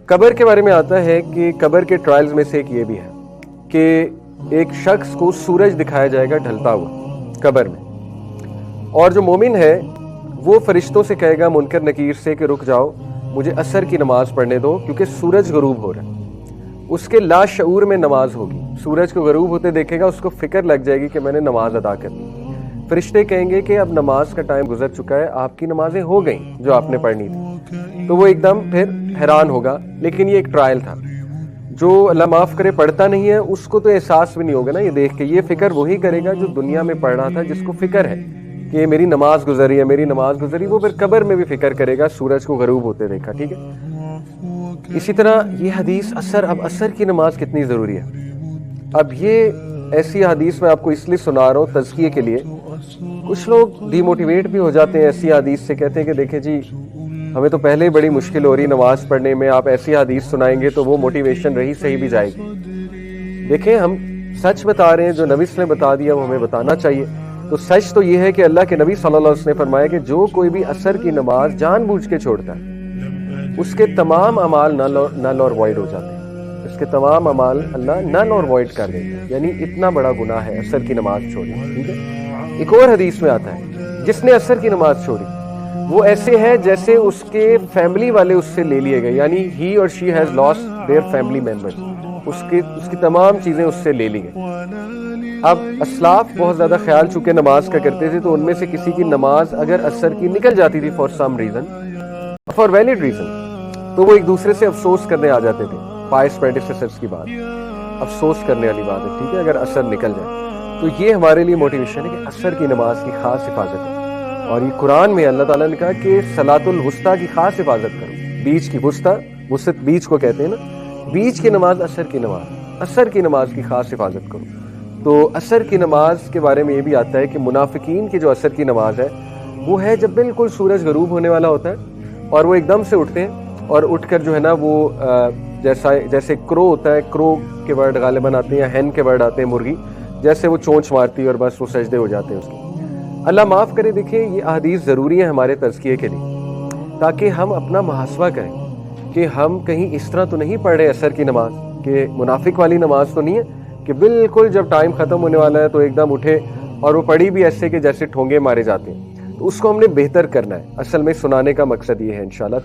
قبر کے بارے میں آتا ہے کہ قبر کے ٹرائلز میں سے ایک یہ بھی ہے کہ ایک شخص کو سورج دکھایا جائے گا ڈھلتا ہوا قبر میں، اور جو مومن ہے وہ فرشتوں سے کہے گا منکر نکیر سے کہ رک جاؤ، مجھے عصر کی نماز پڑھنے دو کیونکہ سورج غروب ہو رہا ہے۔ اس کے لا شعور میں نماز ہوگی، سورج کو غروب ہوتے دیکھے گا، اس کو فکر لگ جائے گی کہ میں نے نماز ادا کر دی۔ فرشتے کہیں گے کہ اب نماز کا ٹائم گزر چکا ہے، آپ کی نمازیں ہو گئیں جو آپ نے پڑھنی تھی۔ تو وہ ایک دم پھر حیران ہوگا، لیکن یہ ایک ٹرائل تھا۔ جو اللہ معاف کرے پڑھتا نہیں ہے اس کو تو احساس بھی نہیں ہوگا نا یہ دیکھ کے، یہ فکر وہی کرے گا جو دنیا میں پڑھ رہا تھا، جس کو فکر ہے کہ میری نماز گزری ہے، میری نماز گزری، وہ پھر قبر میں بھی فکر کرے گا سورج کو غروب ہوتے دیکھا، ٹھیک ہے۔ اسی طرح یہ حدیث اب عصر کی نماز کتنی ضروری ہے۔ اب یہ ایسی حدیث میں آپ کو اس لیے سنا رہا ہوں تزکیے کے لیے، کچھ لوگ ڈی موٹیویٹ بھی ہو جاتے ہیں ایسی حدیث سے، کہتے ہیں کہ دیکھیں جی ہمیں تو پہلے ہی بڑی مشکل ہو رہی نماز پڑھنے میں، آپ ایسی حدیث سنائیں گے تو وہ موٹیویشن رہی صحیح بھی جائے گی۔ دیکھیں ہم سچ بتا رہے ہیں، جو نبی صلی اللہ علیہ وسلم نے بتا دیا وہ ہمیں بتانا چاہیے۔ تو سچ تو یہ ہے کہ اللہ کے نبی صلی اللہ علیہ وسلم نے فرمایا کہ جو کوئی بھی عصر کی نماز جان بوجھ کے چھوڑتا ہے اس کے تمام اعمال نل اور وائڈ ہو جاتے ہیں، اس کے تمام اعمال اللہ نل اور وائڈ کر دیتے ہیں، یعنی اتنا بڑا گناہ ہے عصر کی نماز چھوڑنا، ٹھیک ہے۔ ایک اور حدیث میں آتا ہے جس نے عصر کی نماز چھوڑی وہ ایسے ہے جیسے اس کے فیملی والے اس سے لے لیے گئے، یعنی ہی اور she has lost their family members, اس کی تمام چیزیں اس سے لے لی گئی۔ اب اسلاف بہت زیادہ خیال چونکہ نماز کا کرتے تھے، تو ان میں سے کسی کی نماز اگر عصر کی نکل جاتی تھی for some reason, for valid reason, تو وہ ایک دوسرے سے افسوس کرنے آ جاتے تھے۔ پائس پریڈیسیسرز کی بات، افسوس کرنے والی بات ہے، ٹھیک ہے، اگر عصر نکل جائے تو یہ ہمارے لیے موٹیویشن ہے کہ عصر کی نماز کی خاص حفاظت ہے۔ اور یہ قرآن میں اللہ تعالیٰ نے کہا کہ صلاۃ الوسطیٰ کی خاص حفاظت کرو، بیچ کی وسط بیچ کو کہتے ہیں نا، بیچ کی نماز عصر کی نماز، عصر کی نماز کی خاص حفاظت کرو۔ تو عصر کی نماز کے بارے میں یہ بھی آتا ہے کہ منافقین کی جو عصر کی نماز ہے وہ ہے جب بالکل سورج غروب ہونے والا ہوتا ہے اور وہ ایک دم سے اٹھتے ہیں، اور اٹھ کر جو ہے نا وہ جیسے کرو ہوتا ہے، کرو کے ورڈ غالباً آتے ہیں یا ہین کے ورڈ آتے ہیں، مرغی جیسے وہ چونچ مارتی ہے اور بس وہ سجدے ہو جاتے ہیں اس کے۔ اللہ معاف کرے، دیکھیں یہ احادیث ضروری ہیں ہمارے تزکیے کے لیے، تاکہ ہم اپنا محاسبہ کریں کہ ہم کہیں اس طرح تو نہیں پڑھ رہے عصر کی نماز کہ منافق والی نماز تو نہیں ہے کہ بالکل جب ٹائم ختم ہونے والا ہے تو ایک دم اٹھے اور وہ پڑھی بھی ایسے کہ جیسے ٹھونگے مارے جاتے ہیں۔ تو اس کو ہم نے بہتر کرنا ہے، اصل میں سنانے کا مقصد یہ ہے انشاءاللہ۔